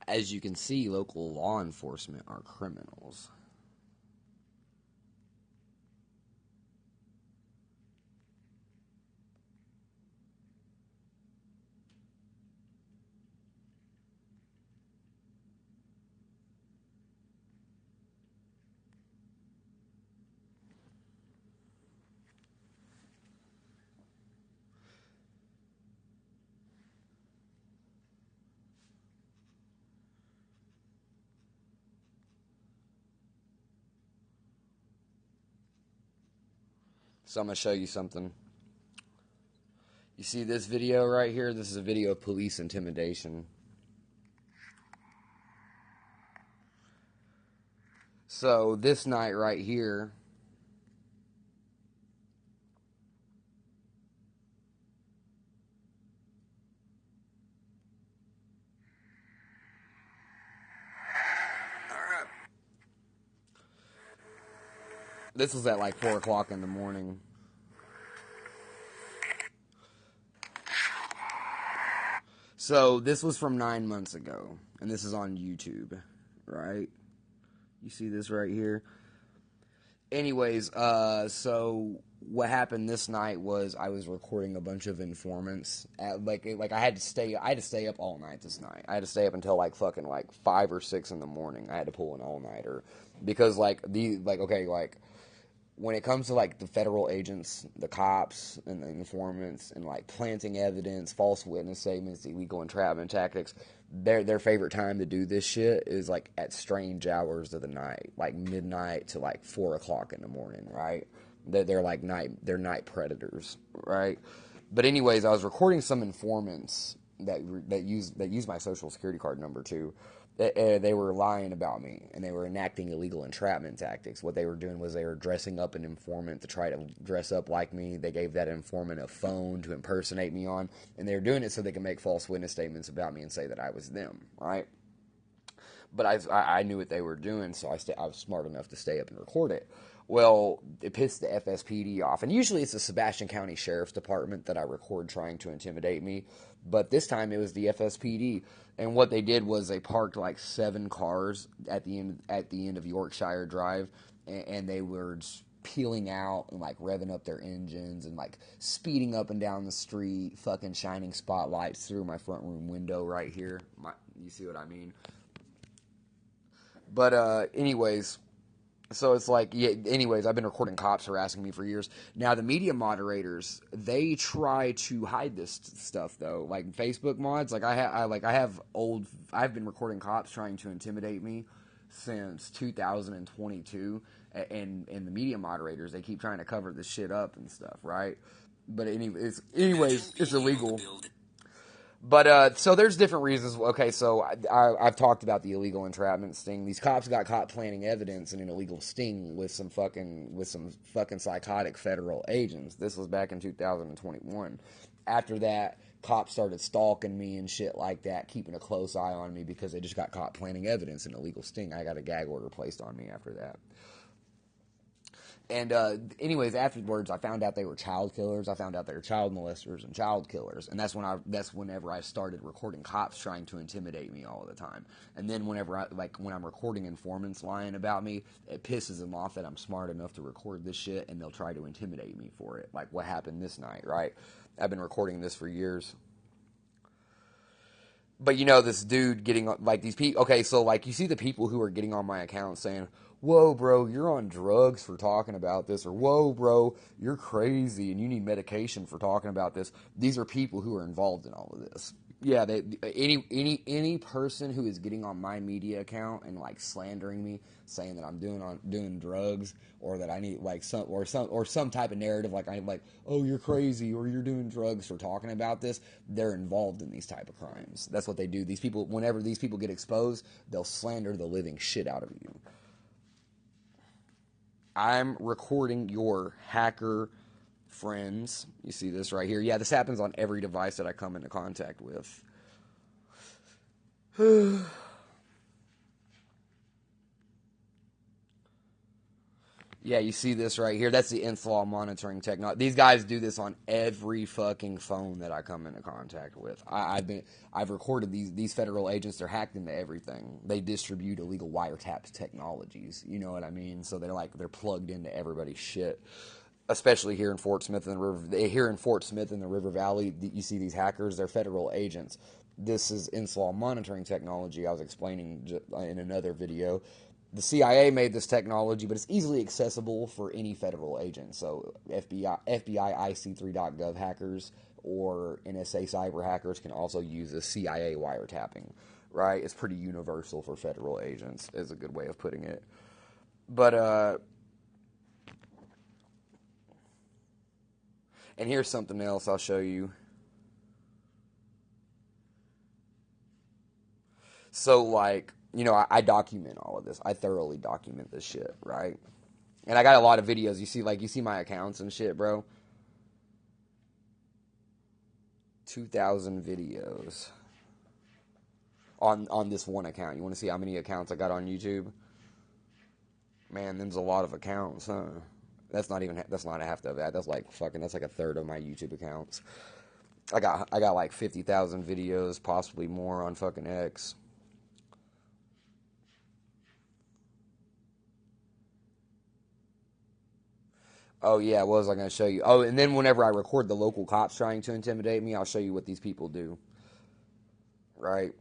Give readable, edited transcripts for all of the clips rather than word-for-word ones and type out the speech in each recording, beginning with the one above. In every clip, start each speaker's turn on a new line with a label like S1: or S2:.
S1: As you can see, local law enforcement are criminals. So I'm going to show you something. You see this video right here? This is a video of police intimidation. So this night right here, this was at like 4 o'clock in the morning. So this was from 9 months ago, and this is on YouTube, right? You see this right here? Anyways, so what happened this night was I was recording a bunch of informants. I had to stay up all night this night. I had to stay up until like fucking like 5 or 6 in the morning. I had to pull an all nighter because when it comes to like the federal agents, the cops and the informants, and like planting evidence, false witness statements, illegal entrapment tactics, their favorite time to do this shit is like at strange hours of the night, like midnight to like 4 o'clock in the morning, right? They're night predators, right? But anyways, I was recording some informants that use my social security card number too. They were lying about me, and they were enacting illegal entrapment tactics. What they were doing was they were dressing up an informant to try to dress up like me. They gave that informant a phone to impersonate me on, and they were doing it so they could make false witness statements about me and say that I was them, right? But I knew what they were doing, so I was smart enough to stay up and record it. Well, it pissed the FSPD off, and usually it's the Sebastian County Sheriff's Department that I record trying to intimidate me, but this time it was the FSPD. And what they did was they parked like 7 cars at the end of Yorkshire Drive, and they were just peeling out and like revving up their engines and like speeding up and down the street, fucking shining spotlights through my front room window right here. You see what I mean? But anyways, so it's like, yeah, anyways, I've been recording cops harassing me for years. Now, the media moderators, they try to hide this stuff, though. Like, Facebook mods, I've been recording cops trying to intimidate me since 2022. And the media moderators, they keep trying to cover this shit up and stuff, right? But anyways, it's illegal. But so there's different reasons. Okay, so I've talked about the illegal entrapment sting. These cops got caught planting evidence in an illegal sting with some fucking psychotic federal agents. This was back in 2021. After that, cops started stalking me and shit like that, keeping a close eye on me because they just got caught planting evidence in an illegal sting. I got a gag order placed on me after that. And anyways, afterwards, I found out they were child killers. I found out they were child molesters and child killers, and that's whenever I started recording cops trying to intimidate me all the time. And then when I'm recording informants lying about me, it pisses them off that I'm smart enough to record this shit, and they'll try to intimidate me for it. Like what happened this night, right? I've been recording this for years. But this dude getting like these people. Okay, so like you see the people who are getting on my account saying, "Whoa, bro, you're on drugs for talking about this," or "Whoa, bro, you're crazy and you need medication for talking about this." These are people who are involved in all of this. Yeah, any person who is getting on my media account and like slandering me, saying that I'm doing drugs, or that I need like some type of narrative like I'm like, "Oh, you're crazy," or "You're doing drugs for talking about this," they're involved in these type of crimes. That's what they do. These people, whenever these people get exposed, they'll slander the living shit out of you. I'm recording your hacker friends. You see this right here? Yeah, this happens on every device that I come into contact with. Yeah, you see this right here. That's the install monitoring technology. These guys do this on every fucking phone that I come into contact with. I've recorded these federal agents. They're hacked into everything. They distribute illegal wiretap technologies. You know what I mean? So they're plugged into everybody's shit. Especially here in Fort Smith and the River Valley, you see these hackers. They're federal agents. This is install monitoring technology. I was explaining in another video. The CIA made this technology, but it's easily accessible for any federal agent. So FBI IC3.gov hackers or NSA cyber hackers can also use the CIA wiretapping, right? It's pretty universal for federal agents, is a good way of putting it. But, and here's something else I'll show you. So, like, you know, I document all of this. I thoroughly document this shit, right? And I got a lot of videos. You see my accounts and shit, bro. 2,000 videos on this one account. You want to see how many accounts I got on YouTube? Man, there's a lot of accounts, huh? That's not a half of that. That's like a third of my YouTube accounts. I got like 50,000 videos, possibly more on fucking X. Oh yeah, what was I going to show you? Oh, and then whenever I record the local cops trying to intimidate me, I'll show you what these people do. Right?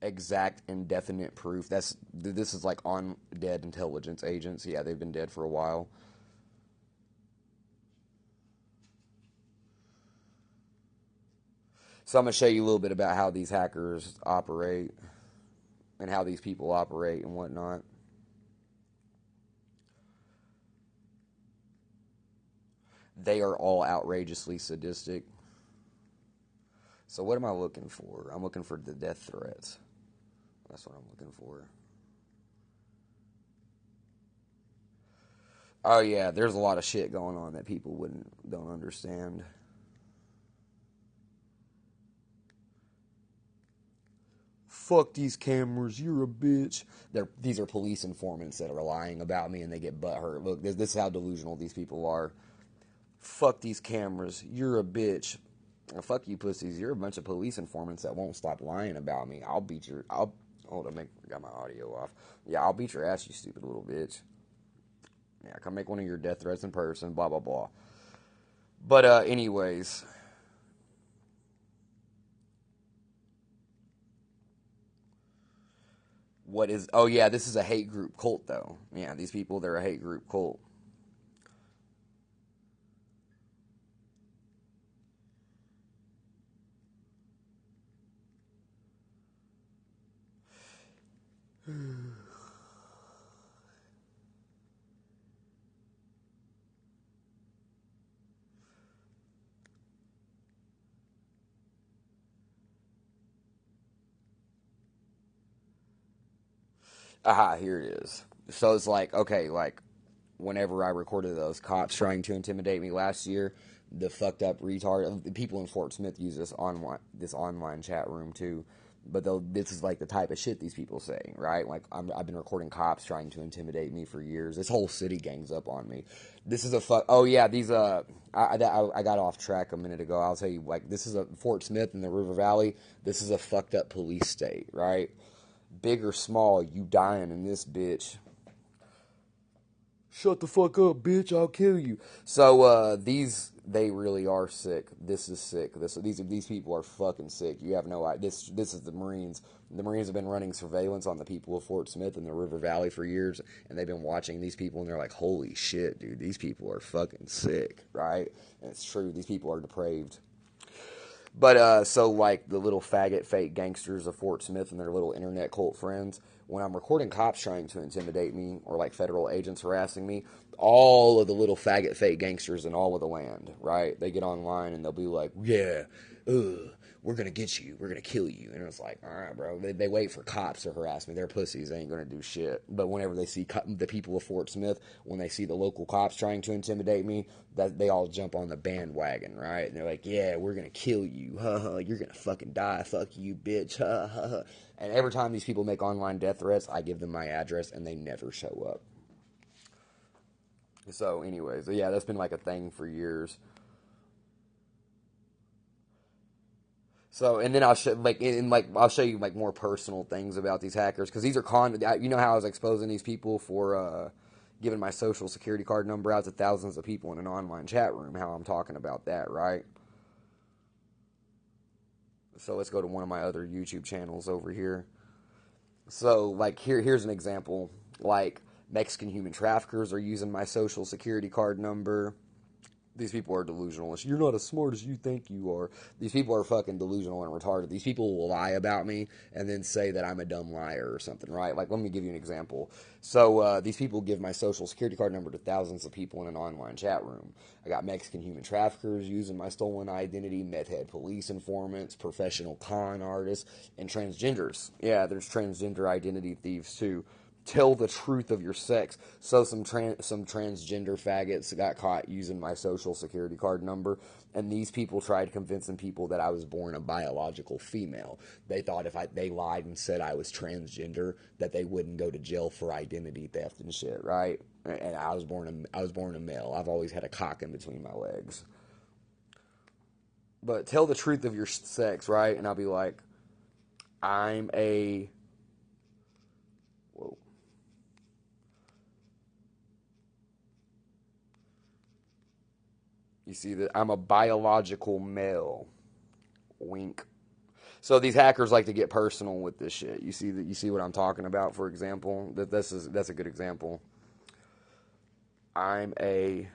S1: Exact and definite proof. This is like on dead intelligence agents. Yeah, they've been dead for a while. So I'm going to show you a little bit about how these hackers operate and how these people operate and whatnot. They are all outrageously sadistic. So what am I looking for? I'm looking for the death threats. That's what I'm looking for. Oh yeah, there's a lot of shit going on that people don't understand. Fuck these cameras, you're a bitch. These are police informants that are lying about me and they get butthurt. Look, this is how delusional these people are. Fuck these cameras, you're a bitch. Fuck you pussies, you're a bunch of police informants that won't stop lying about me. Hold on, got my audio off. Yeah, I'll beat your ass, you stupid little bitch. Yeah, come make one of your death threats in person, blah, blah, blah. But, anyways. Oh yeah, this is a hate group cult, though. Yeah, these people, they're a hate group cult. Aha, here it is. So it's like, okay, like, whenever I recorded those cops trying to intimidate me last year, the fucked up retard, the people in Fort Smith use this online chat room too. But this is like the type of shit these people say, right? Like I've been recording cops trying to intimidate me for years. This whole city gangs up on me. This is a fuck. Oh yeah, these I got off track a minute ago. I'll tell you, like this is a Fort Smith in the River Valley. This is a fucked up police state, right? Big or small, you dying in this bitch. Shut the fuck up, bitch! I'll kill you. So they really are sick. This is sick. These people are fucking sick. You have no idea. This is the Marines. The Marines have been running surveillance on the people of Fort Smith and the River Valley for years, and they've been watching these people, and they're like, "Holy shit, dude! These people are fucking sick, right?" And it's true. These people are depraved. But so like the little faggot fake gangsters of Fort Smith and their little internet cult friends, when I'm recording cops trying to intimidate me or like federal agents harassing me, all of the little faggot fake gangsters in all of the land, right? They get online and they'll be like, yeah, we're gonna get you, we're gonna kill you. And it's like, all right, bro. They wait for cops to harass me. They're pussies. They ain't gonna do shit. But whenever they see the people of Fort Smith, when they see the local cops trying to intimidate me, that they all jump on the bandwagon, right? And they're like, yeah, we're gonna kill you. Ha ha. You're gonna fucking die. Fuck you, bitch. Ha ha ha. And every time these people make online death threats, I give them my address, and they never show up. So, anyways, yeah, that's been like a thing for years. So, and then I'll show I'll show you like more personal things about these hackers because these are You know how I was exposing these people for giving my social security card number out to thousands of people in an online chat room. How I'm talking about that, right? So let's go to one of my other YouTube channels over here. So like here's an example. Like Mexican human traffickers are using my social security card number. These people are delusional. You're not as smart as you think you are. These people are fucking delusional and retarded. These people will lie about me and then say that I'm a dumb liar or something, right? Like, let me give you an example. So, these people give my social security card number to thousands of people in an online chat room. I got Mexican human traffickers using my stolen identity, meth head police informants, professional con artists, and transgenders. Yeah, there's transgender identity thieves too. Tell the truth of your sex. So some transgender faggots got caught using my social security card number, and these people tried convincing people that I was born a biological female. They thought if they lied and said I was transgender, that they wouldn't go to jail for identity theft and shit, right? And I was born a male. I've always had a cock in between my legs. But tell the truth of your sex, right? And I'll be like, I'm a whoa. You see that I'm a biological male. Wink. So these hackers like to get personal with this shit. You see what I'm talking about, for example? That's a good example. I'm a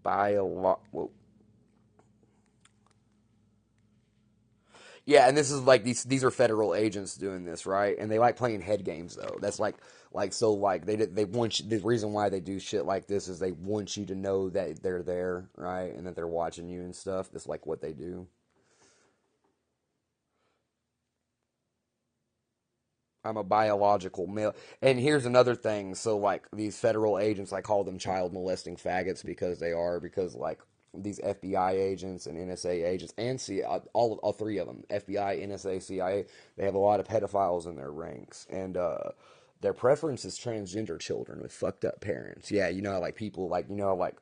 S1: bio whoa. Yeah, and this is like these are federal agents doing this, right? And they like playing head games though. That's like they want you, the reason why they do shit like this is they want you to know that they're there, right? And that they're watching you and stuff. That's like what they do. I'm a biological male. And here's another thing. So, like, these federal agents, I call them child molesting faggots because they are, because, like, these FBI agents and NSA agents, and all three of them, FBI, NSA, CIA, they have a lot of pedophiles in their ranks. And, their preference is transgender children with fucked up parents. Yeah, you know, like, people, like, you know, like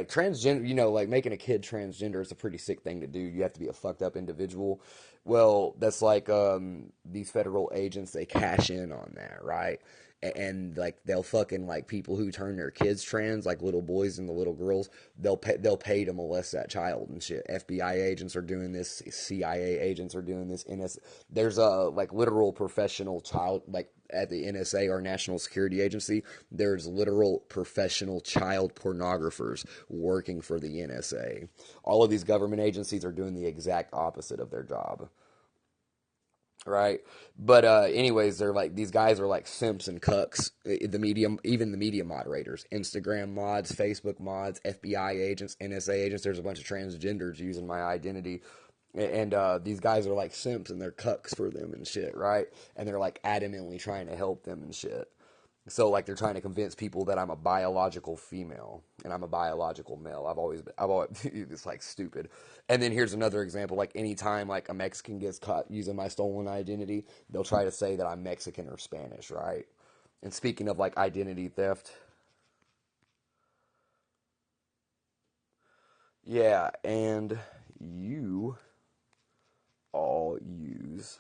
S1: transgender, you know, like making a kid transgender is a pretty sick thing to do. You have to be a fucked up individual. Well, that's like these federal agents, they cash in on that, right? And like they'll fucking like people who turn their kids trans, like little boys and the little girls, they'll pay to molest that child and shit. FBI agents are doing this, CIA agents are doing this. There's a like literal professional child like at the NSA or National Security Agency. There's literal professional child pornographers working for the NSA. All of these government agencies are doing the exact opposite of their job, right? But anyways, they're like these guys are like simps and cucks. The media, even the media moderators, Instagram mods, Facebook mods, FBI agents, NSA agents. There's a bunch of transgenders using my identity. And these guys are like simps and they're cucks for them and shit, right? And they're like adamantly trying to help them and shit. So like they're trying to convince people that I'm a biological female and I'm a biological male. I've always it's like stupid. And then here's another example. Like anytime like a Mexican gets caught using my stolen identity, they'll try to say that I'm Mexican or Spanish, right? And speaking of like identity theft, yeah, and you all use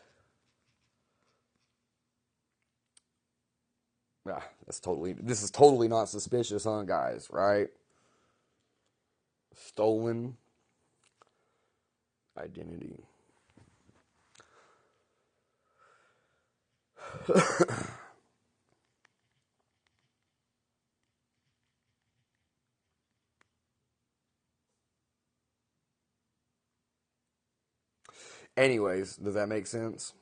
S1: this is totally not suspicious, huh, guys, right? Stolen identity. Anyways, does that make sense?